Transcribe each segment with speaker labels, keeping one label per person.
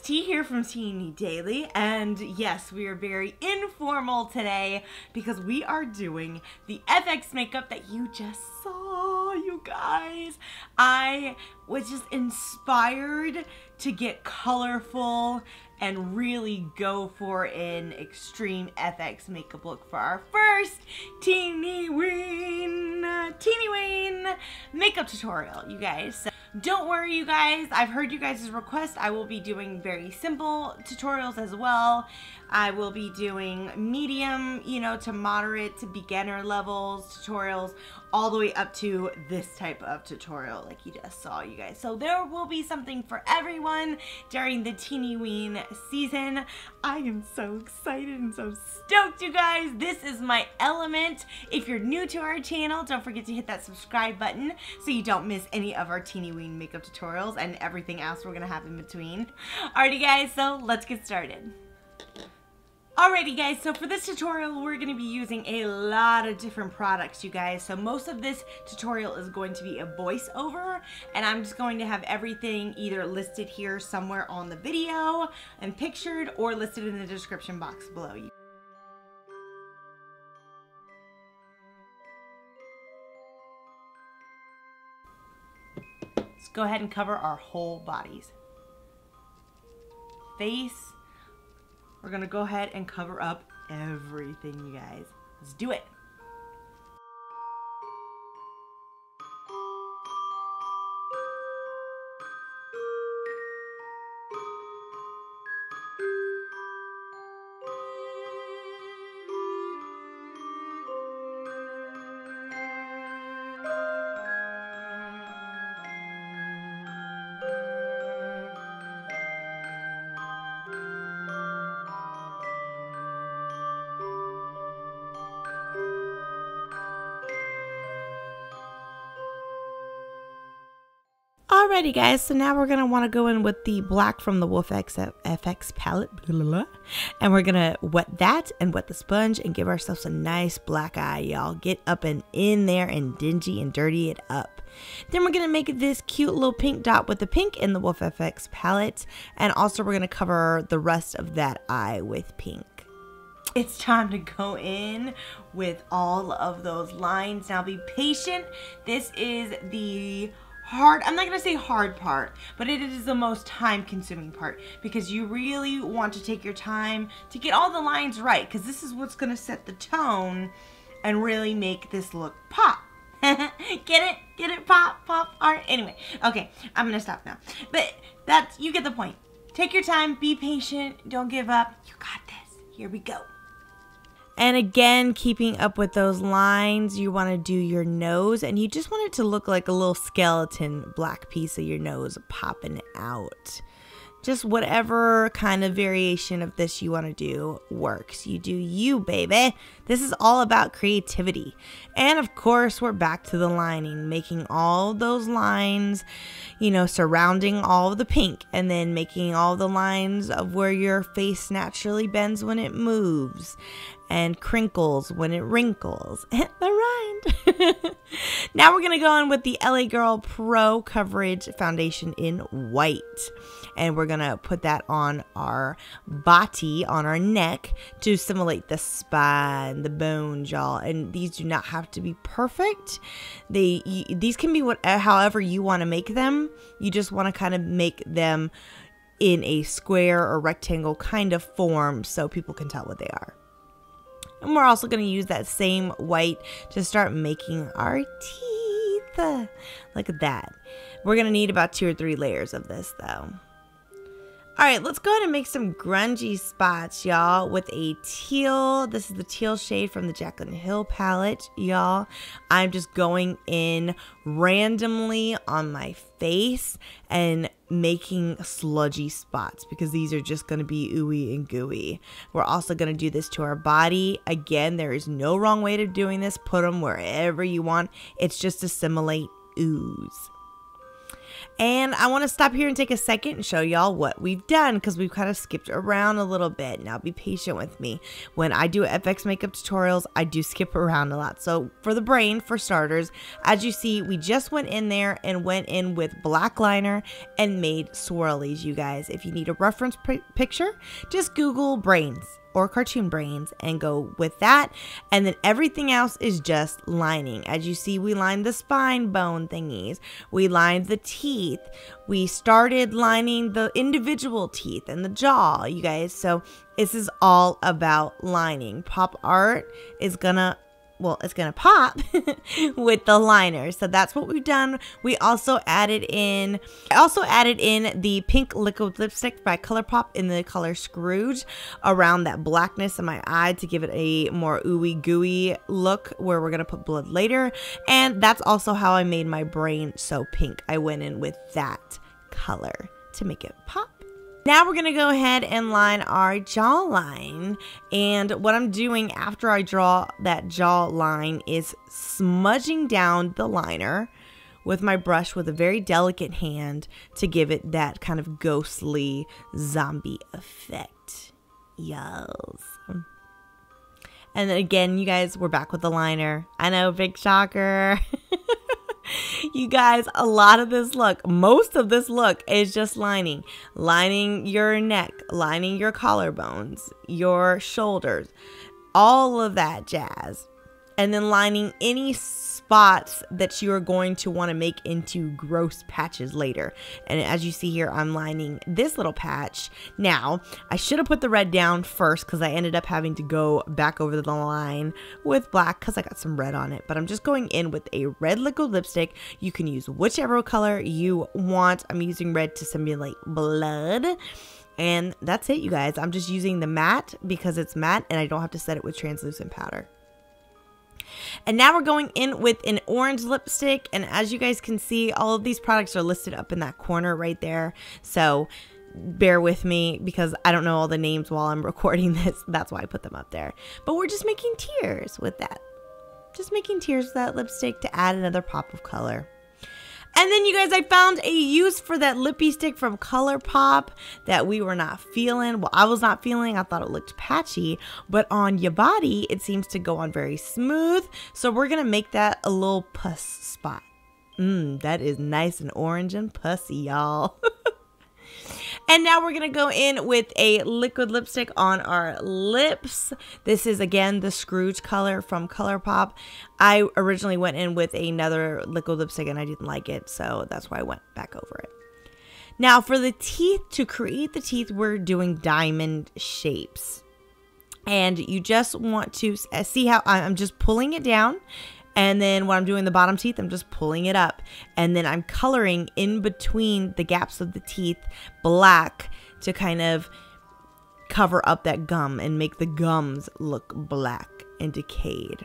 Speaker 1: T here from Ti&Ni Daily, and yes, we are very informal today because we are doing the FX makeup that you just saw, you guys. I was just inspired to get colorful and really go for an extreme FX makeup look for our first teeny weeny makeup tutorial, you guys. So don't worry, you guys. I've heard you guys' request. I will be doing very simple tutorials as well. I will be doing medium, to moderate to beginner levels tutorials, all the way up to this type of tutorial like you just saw, you guys. So there will be something for everyone during the teeny ween season. I am so excited and so stoked, you guys. This is my element. If you're new to our channel, don't forget to hit that subscribe button so you don't miss any of our teeny ween makeup tutorials and everything else we're gonna have in between. Alrighty guys, so let's get started. Alrighty guys, so for this tutorial we're going to be using a lot of different products, you guys. So most of this tutorial is going to be a voiceover, and I'm just going to have everything either listed here somewhere on the video and pictured, or listed in the description box below you. Let's go ahead and cover our whole bodies. Face. We're gonna go ahead and cover up everything, you guys. Let's do it. Alrighty guys, so now we're going to want to go in with the black from the Wolfe FX palette, and we're going to wet that and wet the sponge and give ourselves a nice black eye, y'all. Get up and in there and dingy and dirty it up. Then we're going to make this cute little pink dot with the pink in the Wolfe FX palette, and also we're going to cover the rest of that eye with pink. It's time to go in with all of those lines. Now be patient. This is the I'm not going to say hard part, but it is the most time consuming part because you really want to take your time to get all the lines right, because this is what's going to set the tone and really make this look pop. Get it? Get it? Pop, pop. All right. Anyway, okay, I'm going to stop now. But you get the point. Take your time. Be patient. Don't give up. You got this. Here we go. And again, keeping up with those lines, you want to do your nose, and you just want it to look like a little skeleton black piece of your nose popping out. Just whatever kind of variation of this you want to do works. You do you, baby. This is all about creativity. And of course, we're back to the lining, making all those lines, surrounding all of the pink, and then making all the lines of where your face naturally bends when it moves and crinkles when it wrinkles. That rhymed. Now we're going to go in with the LA Girl Pro Coverage Foundation in white. And we're going to put that on our body, on our neck, to simulate the spine, the bones, y'all. And these do not have to be perfect. These can be however you want to make them. You just want to kind of make them in a square or rectangle kind of form so people can tell what they are. And we're also going to use that same white to start making our teeth. Look at that. We're going to need about 2 or 3 layers of this though. Alright, let's go ahead and make some grungy spots, y'all, with a teal. This is the teal shade from the Jacyln Hill palette, y'all. I'm just going in randomly on my face and making sludgy spots because these are just going to be ooey and gooey. We're also going to do this to our body. Again, there is no wrong way to doing this. Put them wherever you want. It's just to simulate ooze. And I want to stop here and take a second and show y'all what we've done, because we've kind of skipped around a little bit. Now be patient with me. When I do FX makeup tutorials, I do skip around a lot. So for the brain, for starters, as you see, we just went in there and went in with black liner and made swirlies, you guys. If you need a reference picture, just Google brains or cartoon brains and go with that. And then everything else is just lining. As you see, we lined the spine bone thingies. We lined the teeth. We started lining the individual teeth and the jaw, you guys. So this is all about lining. Pop art is gonna, well, it's gonna pop with the liner. So that's what we've done. We also added in, the pink liquid lipstick by Colourpop in the color Scrooge around that blackness in my eye to give it a more ooey gooey look, where we're gonna put blood later. And that's also how I made my brain so pink. I went in with that color to make it pop. Now we're going to go ahead and line our jawline, and what I'm doing after I draw that jawline is smudging down the liner with my brush with a very delicate hand to give it that kind of ghostly zombie effect. Yes. And then again, you guys, we're back with the liner. I know, big shocker. You guys, a lot of this look, most of this look is just lining. Lining your neck, lining your collarbones, your shoulders, all of that jazz. And then lining any spots that you are going to want to make into gross patches later. And as you see here, I'm lining this little patch. Now, I should have put the red down first because I ended up having to go back over the line with black because I got some red on it. But I'm just going in with a red liquid lipstick. You can use whichever color you want. I'm using red to simulate blood. And that's it, you guys. I'm just using the matte because it's matte and I don't have to set it with translucent powder. And now we're going in with an orange lipstick, and as you guys can see, all of these products are listed up in that corner right there, so bear with me because I don't know all the names while I'm recording this. That's why I put them up there. But we're just making tears with that. Just making tears with that lipstick to add another pop of color. And then, you guys, I found a use for that lippy stick from Colourpop that we were not feeling. Well, I was not feeling. I thought it looked patchy, but on your body, it seems to go on very smooth. So we're going to make that a little puss spot. That is nice and orange and pussy, y'all. And now we're going to go in with a liquid lipstick on our lips. This is, again, the Scrooge color from Colourpop. I originally went in with another liquid lipstick and I didn't like it, so that's why I went back over it. Now for the teeth, to create the teeth, we're doing diamond shapes. And you just want to see how I'm just pulling it down. And then when I'm doing the bottom teeth, I'm just pulling it up. And then I'm coloring in between the gaps of the teeth black to kind of cover up that gum and make the gums look black and decayed.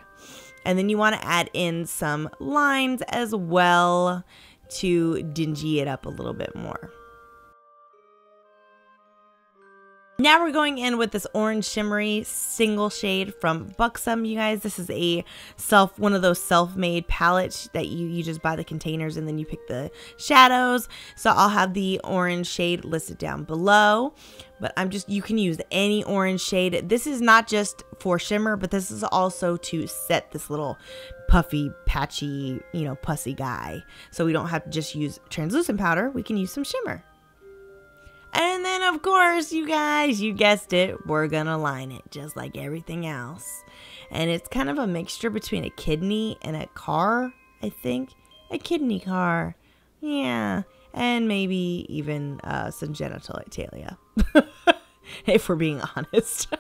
Speaker 1: And then you want to add in some lines as well to dingy it up a little bit more. Now we're going in with this orange shimmery single shade from Buxom, you guys. This is a one of those self-made palettes that you just buy the containers and then you pick the shadows. So I'll have the orange shade listed down below, but you can use any orange shade. This is not just for shimmer, but this is also to set this little puffy, patchy, pussy guy. So we don't have to just use translucent powder. We can use some shimmer. And then, of course, you guys, you guessed it, we're gonna line it just like everything else. And it's kind of a mixture between a kidney and a car, I think. A kidney car. Yeah. And maybe even some genitalia. If we're being honest.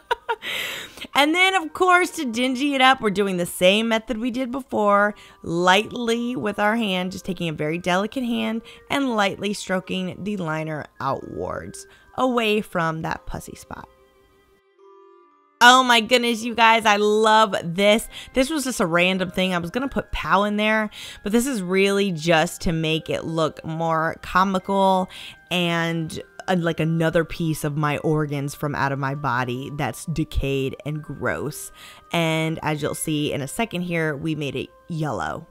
Speaker 1: And then, of course, to dingy it up, we're doing the same method we did before, lightly with our hand, just taking a very delicate hand and lightly stroking the liner outwards, away from that pussy spot. Oh my goodness, you guys, I love this. This was just a random thing. I was going to put pow in there, but this is really just to make it look more comical and like another piece of my organs from out of my body that's decayed and gross. And as you'll see in a second here, we made it yellow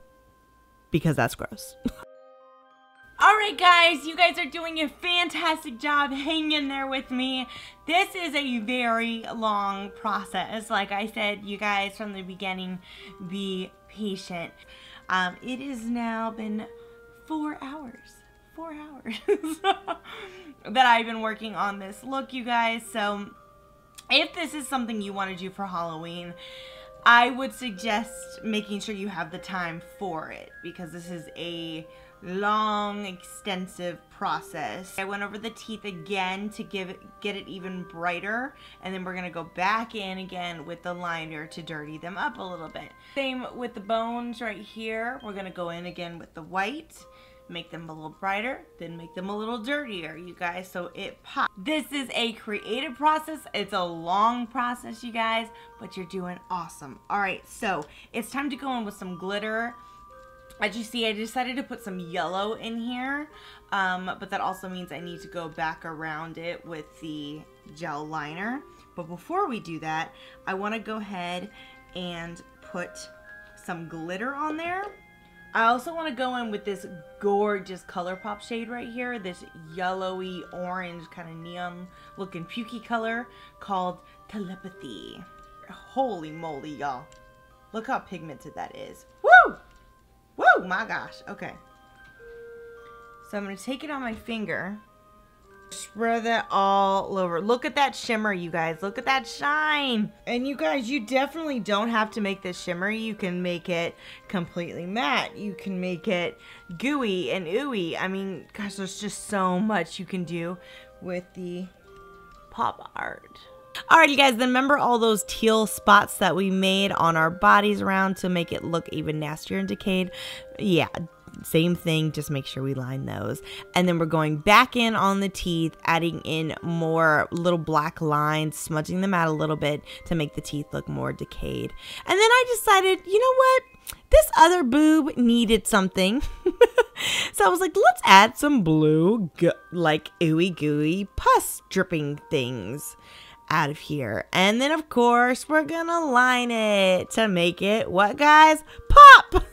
Speaker 1: because that's gross. Alright Alright guys, you guys are doing a fantastic job. Hang in there with me. This is a very long process. Like I said, you guys, from the beginning, be patient. It has now been 4 hours. 4 hours that I've been working on this look, you guys. So if this is something you want to do for Halloween, I would suggest making sure you have the time for it, because this is a long, extensive process. I went over the teeth again to get it even brighter, and then we're gonna go back in again with the liner to dirty them up a little bit. Same with the bones right here. We're gonna go in again with the white, make them a little brighter, then make them a little dirtier, you guys, so it pops. This is a creative process. It's a long process, you guys, but you're doing awesome. All right, so it's time to go in with some glitter. As you see, I decided to put some yellow in here, but that also means I need to go back around it with the gel liner. But before we do that, I want to go ahead and put some glitter on there. I also want to go in with this gorgeous Colourpop shade right here, this yellowy orange kind of neon looking pukey color called Telepathy. Holy moly, y'all. Look how pigmented that is. Woo! Woo! My gosh. Okay. So I'm going to take it on my finger. Spread that all over. Look at that shimmer, you guys. Look at that shine. And you guys, you definitely don't have to make this shimmery. You can make it completely matte. You can make it gooey and ooey. I mean, gosh, there's just so much you can do with the pop art. Alright, you guys, then remember all those teal spots that we made on our bodies around to make it look even nastier and decayed? Yeah. Same thing, just make sure we line those. And then we're going back in on the teeth, adding in more little black lines, smudging them out a little bit to make the teeth look more decayed. And then I decided, you know what? This other boob needed something. So I was like, let's add some blue, like ooey gooey pus dripping things out of here. And then, of course, we're gonna line it to make it, what, guys? Pop!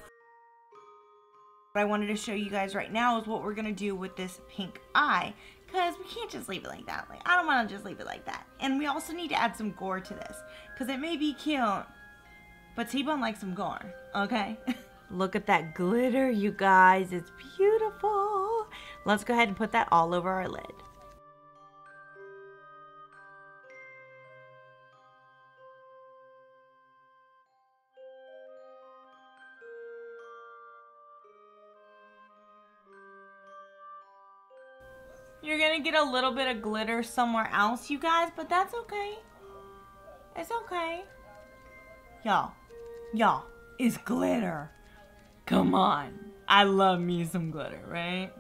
Speaker 1: What I wanted to show you guys right now is what we're going to do with this pink eye, because we can't just leave it like that. Like, I don't want to just leave it like that. And we also need to add some gore to this, because it may be cute, but T-Bone likes some gore, okay? Look at that glitter, you guys. It's beautiful. Let's go ahead and put that all over our lid. You're gonna get a little bit of glitter somewhere else, you guys, but that's okay. It's okay. Y'all, it's glitter. Come on. I love me some glitter, right?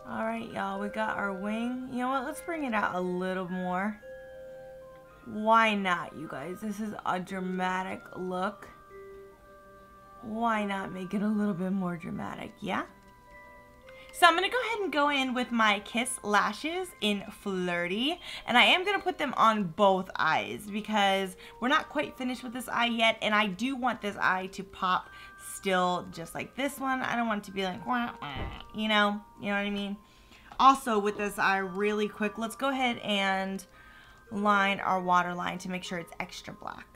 Speaker 1: Alright, y'all, we got our wing. You know what? Let's bring it out a little more. Why not, you guys? This is a dramatic look. Why not make it a little bit more dramatic, yeah? So I'm going to go ahead and go in with my Kiss lashes in Flirty. And I am going to put them on both eyes because we're not quite finished with this eye yet. And I do want this eye to pop still just like this one. I don't want it to be like, wah, wah, you know what I mean? Also with this eye, really quick, let's go ahead and line our waterline to make sure it's extra black.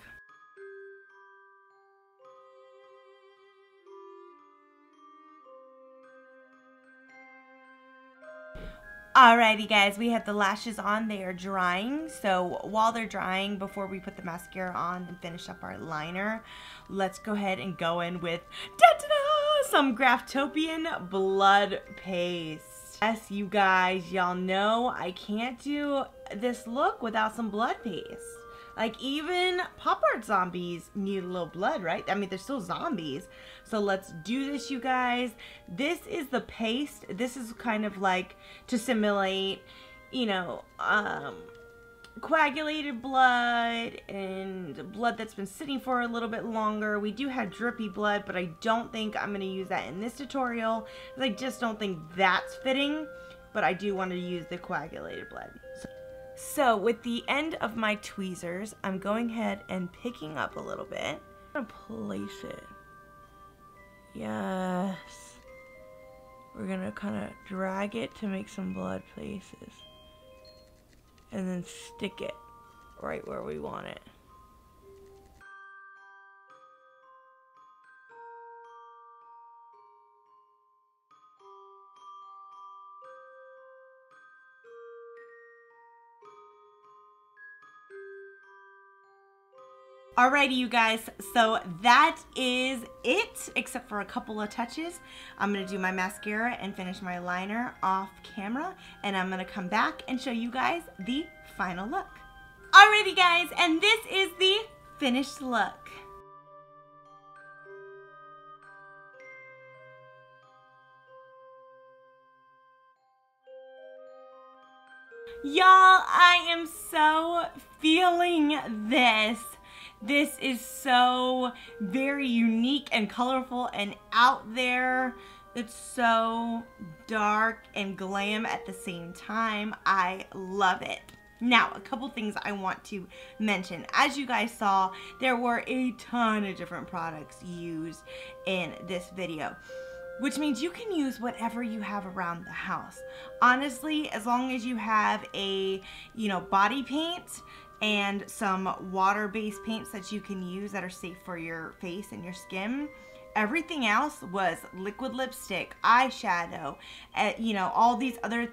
Speaker 1: Alrighty guys, we have the lashes on. They are drying. So while they're drying, before we put the mascara on and finish up our liner, let's go ahead and go in with some Graftobian blood paste. Yes, you guys, y'all know I can't do this look without some blood paste. Like, even pop art zombies need a little blood, right? I mean, they're still zombies. So let's do this, you guys. This is the paste. This is kind of like to simulate, you know, coagulated blood and blood that's been sitting for a little bit longer. We do have drippy blood, but I don't think I'm going to use that in this tutorial. I just don't think that's fitting, but I do want to use the coagulated blood. So with the end of my tweezers, I'm going ahead and picking up a little bit. I'm going to place it Yes. We're gonna kind of drag it to make some blood places. And then stick it right where we want it. Alrighty, you guys, so that is it, except for a couple of touches. I'm going to do my mascara and finish my liner off camera, and I'm going to come back and show you guys the final look. Alrighty, guys, and this is the finished look. Y'all, I am so feeling this. This is so very unique and colorful and out there. It's so dark and glam at the same time. I love it. Now, a couple things I want to mention. As you guys saw, there were a ton of different products used in this video, which means you can use whatever you have around the house. Honestly, as long as you have a, body paint and some water-based paints that you can use that are safe for your face and your skin. Everything else was liquid lipstick, eyeshadow, all these other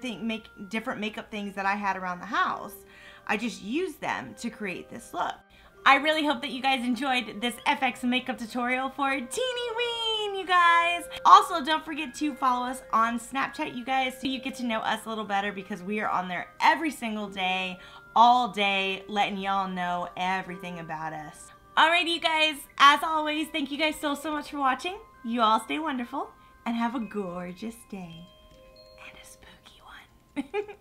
Speaker 1: different makeup things that I had around the house. I just used them to create this look. I really hope that you guys enjoyed this FX makeup tutorial for Teeny-Ween, you guys. Also, don't forget to follow us on Snapchat, you guys, so you get to know us a little better, because we are on there every single day, all day, letting y'all know everything about us. Alrighty, you guys, as always, thank you guys so much for watching. You all stay wonderful and have a gorgeous day and a spooky one.